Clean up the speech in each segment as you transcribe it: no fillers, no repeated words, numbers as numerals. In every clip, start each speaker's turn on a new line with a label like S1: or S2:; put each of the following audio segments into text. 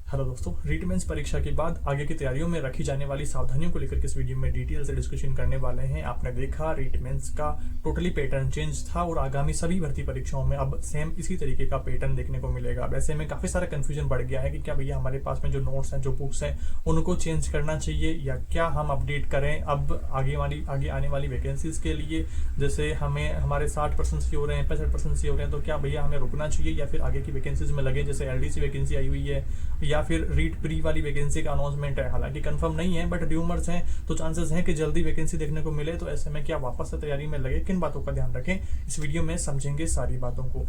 S1: Hello दोस्तों, REET mains परीक्षा के बाद आगे की तैयारियों में रखी जाने वाली सावधानियों को लेकर के इस वीडियो में डिटेल से डिस्कशन करने वाले हैं। आपने देखा रीट मेंस का टोटली पैटर्न चेंज था और आगामी सभी भर्ती परीक्षाओं में अब सेम इसी तरीके का पैटर्न देखने को मिलेगा। वैसे में काफी सारा कंफ्यूजन बढ़ गया है कि क्या भैया हमारे पास में जो नोट्स हैं, जो बुक्स हैं, उनको चेंज करना चाहिए या क्या हम अपडेट करें अब आगे आने वाली वैकेंसीज के लिए। जैसे हमें हमारे 60% से हो रहे हैं, 65% से हो रहे हैं, तो क्या भैया हमें रुकना चाहिए या फिर आगे की वैकेंसीज में लगे। जैसे एलडीसी वैकेंसी आई हुई है या फिर रीट प्री वाली वैकेंसी का अनाउंसमेंट है, हालांकि कंफर्म नहीं है बट र्यूमर्स हैं, तो चांसेस हैं कि जल्दी वैकेंसी देखने को मिले। तो ऐसे में क्या वापस से तैयारी में लगे, किन बातों का ध्यान रखें, इस वीडियो में समझेंगे सारी बातों को।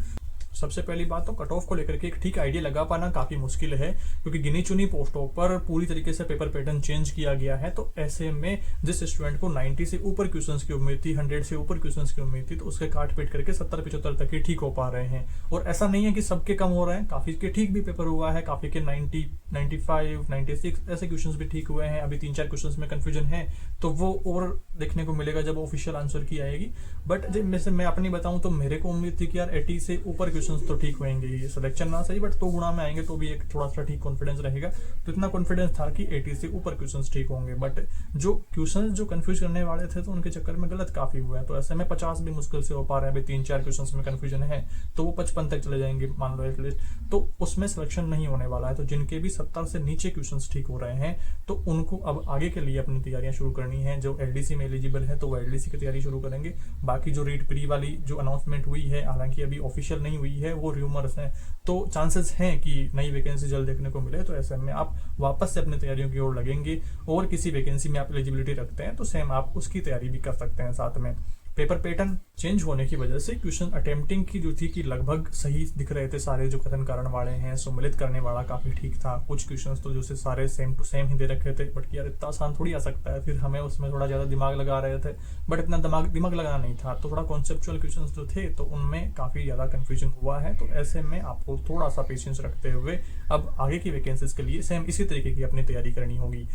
S1: सबसे पहली बात तो कट ऑफ को लेकर के एक ठीक आइडिया लगा पाना काफी मुश्किल है, क्योंकि गिनी चुनी पोस्टों पर पूरी तरीके से पेपर पैटर्न चेंज किया गया है। तो ऐसे में जिस स्टूडेंट को 90 से ऊपर क्वेश्चंस की उम्मीद थी, 100 से ऊपर क्वेश्चंस की उम्मीद थी, तो उसके काट पीट करके 70-75 तक ही ठीक हो पा रहे हैं। और ऐसा नहीं है कि सबके कम हो रहे हैं, काफी के ठीक भी पेपर हुआ है, काफी के 90, 95, 96 ऐसे क्वेश्चंस भी ठीक हुए हैं। अभी 3-4 क्वेश्चंस में कंफ्यूजन है, तो वो और देखने को मिलेगा जब ऑफिशियल आंसर की आएगी। बट जब मैं अपनी बताऊं तो मेरे को उम्मीद थी कि यार 80 से ऊपर क्वेश्चंस तो ठीक होंगे, ये सिलेक्शन ना सही बट 2 गुना में आएंगे तो भी एक थोड़ा सा ठीक कॉन्फिडेंस रहेगा। तो इतना कॉन्फिडेंस था कि 80 से ऊपर क्वेश्चंस ठीक होंगे। बट जो क्वेश्चंस जो कंफ्यूज करने वाले थे तो उनके चक्कर में गलत काफी हुआ है। तो ऐसे में 50 भी मुश्किल से हो पा रहे हैं। अभी 3-4 क्वेश्चंस में कंफ्यूजन है तो वो 55 तक चले जाएंगे मान लो एटलीस्ट, तो उसमें सिलेक्शन नहीं होने वाला है। तो जिनके भी 70 से नीचे क्वेश्चंस ठीक हो रहे हैं तो उनको अब आगे के लिए अपनी तैयारियां शुरू करनी है। जो एलडीसी में एलिजिबल है तो वो एलडीसी की तैयारी शुरू करेंगे। बाकी जो रीट प्री वाली जो अनाउंसमेंट हुई है, हालांकि अभी ऑफिशियल नहीं हुई है, वो र्यूमर्स हैं, तो चांसेस हैं कि नई वैकेंसी जल्द देखने को मिले। तो ऐसे में आप वापस से अपनी तैयारियों की ओर लगेंगे और किसी वैकेंसी में आप एलिजिबिलिटी रखते हैं तो सेम आप उसकी तैयारी भी कर सकते हैं साथ में। पेपर पैटर्न चेंज होने की वजह से क्वेश्चन अटेम्प्टिंग की जो थी कि लगभग सही दिख रहे थे सारे, जो कथन कारण वाले हैं, सम्मिलित करने वाला काफी ठीक था। कुछ क्वेश्चंस तो जैसे सारे सेम टू सेम ही दे रखे थे, बट यार इतना आसान थोड़ी आ सकता है, फिर हमें उसमें थोड़ा ज्यादा दिमाग लगा रहे थे, बट इतना दिमाग लगाना नहीं था। तो थोड़ा कॉन्सेप्चुअल क्वेश्चंस जो थे तो उनमें काफी ज्यादा कंफ्यूजन हुआ है। तो ऐसे में आपको थोड़ा सा पेशेंस रखते हुए अब आगे की वैकेंसीज के लिए सेम इसी तरीके की अपनी तैयारी करनी होगी।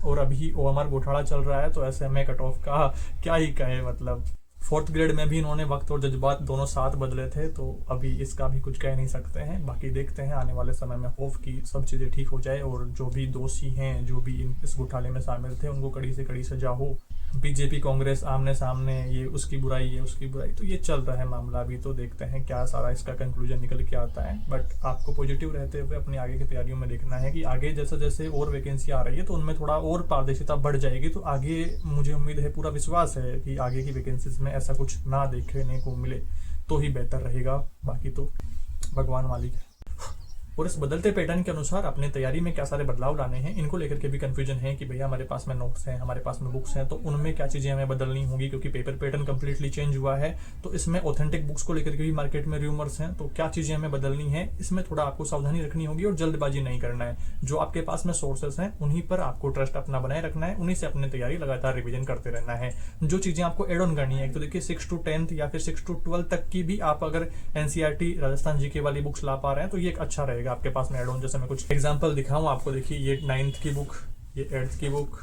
S1: और अभी ओएमआर घोटाला चल रहा है, तो ऐसे में कट ऑफ का क्या ही कहे। मतलब 4th ग्रेड में भी इन्होंने वक्त और जज्बात दोनों साथ बदले थे, तो अभी इसका भी कुछ कह नहीं सकते हैं। बाकी देखते हैं आने वाले समय में, होप की सब चीजें ठीक हो जाए और जो भी दोषी हैं, जो भी इस घोटाले में शामिल थे, उनको कड़ी से कड़ी सजा हो। बीजेपी कांग्रेस आमने सामने, ये उसकी बुराई, ये उसकी बुराई, तो ये चल रहा है मामला अभी। तो देखते हैं क्या सारा इसका कंक्लूजन निकल के आता है। बट आपको पॉजिटिव रहते हुए अपनी आगे की तैयारियों में देखना है कि आगे जैसे जैसे और वैकेंसी आ रही है तो उनमें थोड़ा और पारदर्शिता बढ़ जाएगी। तो आगे मुझे उम्मीद है, पूरा विश्वास है कि आगे की वैकेंसीज में ऐसा कुछ ना देखने को मिले तो ही बेहतर रहेगा। बाकी तो भगवान मालिक है। और इस बदलते पैटर्न के अनुसार अपने तैयारी में क्या सारे बदलाव लाने हैं, इनको लेकर के भी कंफ्यूजन है कि भैया हमारे पास में नोट्स हैं, हमारे पास में बुक्स हैं, तो उनमें क्या चीजें हमें बदलनी होगी, क्योंकि पेपर पैटर्न कंप्लीटली चेंज हुआ है। तो इसमें ऑथेंटिक बुक्स को लेकर के भी मार्केट में र्यूमर्स हैं, तो क्या चीजें हमें बदलनी है, इसमें थोड़ा आपको सावधानी रखनी होगी और जल्दबाजी नहीं करना है। जो आपके पास में सोर्सेस हैं उन्हीं पर आपको ट्रस्ट अपना बनाए रखना है, उन्हीं से अपनी तैयारी लगातार रिविजन करते रहना है। जो चीजें आपको एड ऑन करनी है, तो देखिए 6 to 10th या फिर 6 to 12 तक की भी आप अगर एनसीईआरटी राजस्थान जीके वाली बुक्स ला पा रहे हैं तो ये एक अच्छा रहेगा आपके पास में एड ऑन। जैसे मैं कुछ एग्जांपल दिखाऊं आपको, देखिए ये 9th की बुक, ये 8th की बुक,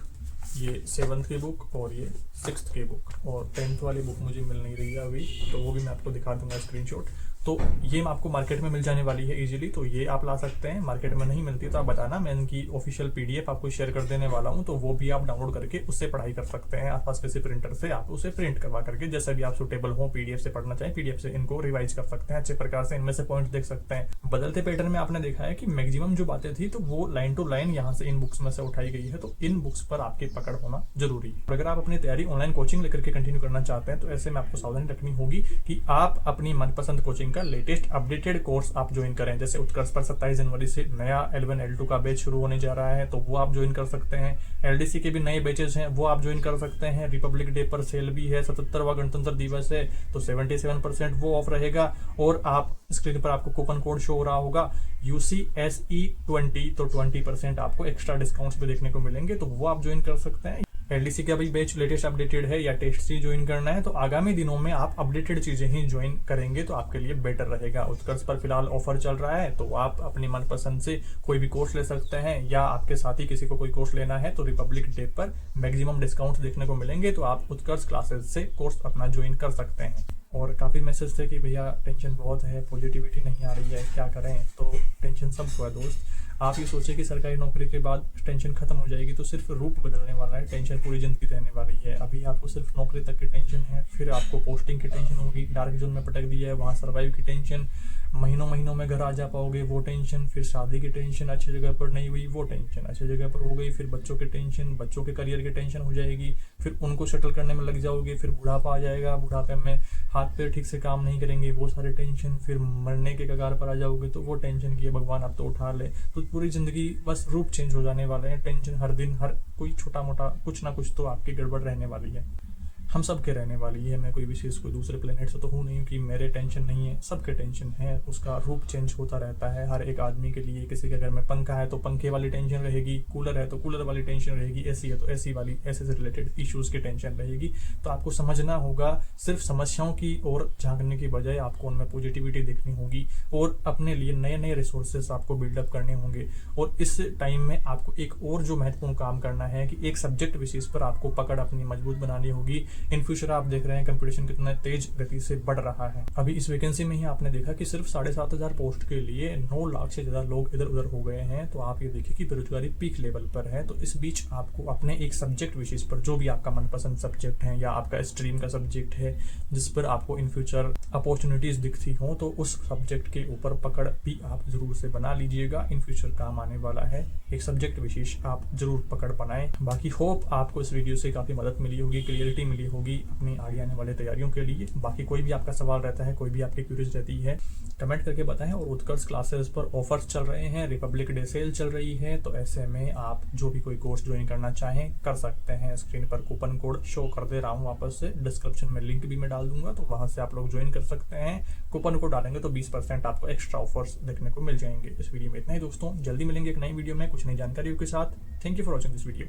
S1: ये 7th की बुक और ये 6th की बुक, और 10th वाली बुक मुझे मिल नहीं रही है अभी, तो वो भी मैं आपको दिखा दूंगा स्क्रीनशॉट। तो ये आपको मार्केट में मिल जाने वाली है इजीली, तो ये आप ला सकते हैं। मार्केट में नहीं मिलती तो आप बताना, मैं इनकी ऑफिशियल पीडीएफ आपको शेयर कर देने वाला हूं, तो वो भी आप डाउनलोड करके उससे पढ़ाई कर सकते हैं। आसपास किसी प्रिंटर से आप उसे प्रिंट करवा करके, जैसे भी आप सुटेबल हो, पीडीएफ से पढ़ना चाहें, पीडीएफ से इनको रिवाइज कर सकते हैं अच्छे प्रकार से, इनमें से पॉइंट देख सकते हैं। बदलते पैटर्न में आपने देखा है कि मैक्सिमम जो बातें थी तो वो लाइन टू लाइन यहाँ से इन बुक्स में से उठाई गई है, तो इन बुक्स पर आपकी पकड़ होना जरूरी है। अगर आप अपनी तैयारी ऑनलाइन कोचिंग लेकर के कंटिन्यू करना चाहते हैं तो ऐसे में आपको सावधानी रखनी होगी कि आप अपनी मनपसंद कोचिंग का लेटेस्ट अपडेटेड कोर्स आप ज्वाइन करें। जैसे उत्कर्ष पर 27 जनवरी से नया L1 L2 का बैच शुरू होने जा रहा है, तो वो आप ज्वाइन कर सकते हैं। एलडीसी के भी नए बैचेस हैं, वो आप ज्वाइन कर सकते हैं। रिपब्लिक डे पर सेल भी है, 77वां गणतंत्र दिवस है तो 77% वो ऑफ रहेगा। और आप स्क्रीन पर आपको कूपन कोड शो हो रहा होगा UCSE20, तो 20% आपको एक्स्ट्रा डिस्काउंट्स भी देखने को मिलेंगे, तो वो आप ज्वाइन कर सकते हैं। एलडीसी का भी बैच लेटेस्ट अपडेटेड है या टेस्ट सी ज्वाइन करना है तो आगामी दिनों में आप अपडेटेड चीजें ही ज्वाइन करेंगे तो आपके लिए बेटर रहेगा। उत्कर्ष पर फिलहाल ऑफर चल रहा है तो आप अपनी मनपसंद से कोई भी कोर्स ले सकते हैं, या आपके साथ ही किसी को कोई कोर्स लेना है तो रिपब्लिक डे पर मैक्सिमम डिस्काउंट देखने को मिलेंगे, तो आप उत्कर्ष क्लासेस से कोर्स अपना ज्वाइन कर सकते हैं। और काफ़ी मैसेज थे कि भैया टेंशन बहुत है, पॉजिटिविटी नहीं आ रही है, क्या करें। तो टेंशन सबको है दोस्त, आप ये सोचे कि सरकारी नौकरी के बाद टेंशन खत्म हो जाएगी, तो सिर्फ रूप बदलने वाला है, टेंशन पूरी जिंदगी रहने वाली है। अभी आपको सिर्फ नौकरी तक की टेंशन है, फिर आपको पोस्टिंग की टेंशन होगी, डार्क जोन में पटक दिया है वहाँ सर्वाइव की टेंशन, महीनों महीनों में घर आ जा पाओगे वो टेंशन, फिर शादी की टेंशन अच्छी जगह पर नहीं हुई वो टेंशन, अच्छी जगह पर हो गई, फिर बच्चों की टेंशन, बच्चों के करियर की टेंशन हो जाएगी, फिर उनको सेटल करने में लग जाओगे, फिर बुढ़ापा आ जाएगा, बुढ़ापे में हाथ पैर ठीक से काम नहीं करेंगे वो सारी टेंशन, फिर मरने के कगार पर आ जाओगे तो वो टेंशन की भगवान अब तो उठा ले। तो पूरी जिंदगी बस रूप चेंज हो जाने वाले हैं, टेंशन हर दिन हर कोई छोटा मोटा कुछ ना कुछ तो आपकी गड़बड़ रहने वाली है, हम सब के रहने वाली है। मैं कोई विशेष कोई दूसरे प्लेनेट से तो हूँ नहीं कि मेरे टेंशन नहीं है, सबके टेंशन है, उसका रूप चेंज होता रहता है हर एक आदमी के लिए। किसी के घर में पंखा है तो पंखे वाली टेंशन रहेगी, कूलर है तो कूलर वाली टेंशन रहेगी, एसी है तो एसी वाली ऐसे से रिलेटेड इश्यूज की टेंशन रहेगी। तो आपको समझना होगा, सिर्फ समस्याओं की ओर झांकने की बजाय आपको उनमें पॉजिटिविटी देखनी होगी और अपने लिए नए नए रिसोर्सेस आपको बिल्डअप करने होंगे। और इस टाइम में आपको एक और जो महत्वपूर्ण काम करना है कि एक सब्जेक्ट विशेष पर आपको पकड़ अपनी मजबूत बनानी होगी। इन फ्यूचर आप देख रहे हैं कंपटीशन कितना तेज गति से बढ़ रहा है। अभी इस वैकेंसी में ही आपने देखा कि सिर्फ 7,500 पोस्ट के लिए 9 लाख से ज्यादा लोग इधर उधर हो गए हैं। तो आप ये देखिए कि बेरोजगारी पीक लेवल पर है। तो इस बीच आपको अपने एक सब्जेक्ट विशेष पर, जो भी आपका मनपसंद सब्जेक्ट है या आपका स्ट्रीम का सब्जेक्ट है जिस पर आपको इन फ्यूचर अपॉर्चुनिटीज दिखती हो, तो उस सब्जेक्ट के ऊपर पकड़ भी आप जरूर से बना लीजिएगा। इन फ्यूचर काम आने वाला है, एक सब्जेक्ट विशेष आप जरूर पकड़ बनाएं। बाकी होप आपको इस वीडियो से काफी मदद मिली होगी, क्लियरिटी मिली होगी अपनी आगे आने वाले तैयारियों के लिए। बाकी कोई भी आपका सवाल रहता है, कोई भी आपकी क्यूरीज रहती है, कमेंट करके बताएं। और उत्कर्ष क्लासेस पर ऑफर्स चल रहे हैं, रिपब्लिक डे सेल चल रही है, तो ऐसे में आप जो भी कोई कोर्स ज्वाइन करना चाहें कर सकते हैं। स्क्रीन पर कूपन कोड शो कर दे रहा हूँ, वापस से डिस्क्रिप्शन में लिंक भी मैं डाल दूंगा, तो वहां से आप लोग ज्वाइन कर सकते हैं। कूपन कोड डालेंगे तो 20% आपको एक्स्ट्रा ऑफर्स देखने को मिल जाएंगे। इस वीडियो में इतना ही दोस्तों, जल्दी मिलेंगे एक नई वीडियो में कुछ नई जानकारियों के साथ। Thank you for watching this video.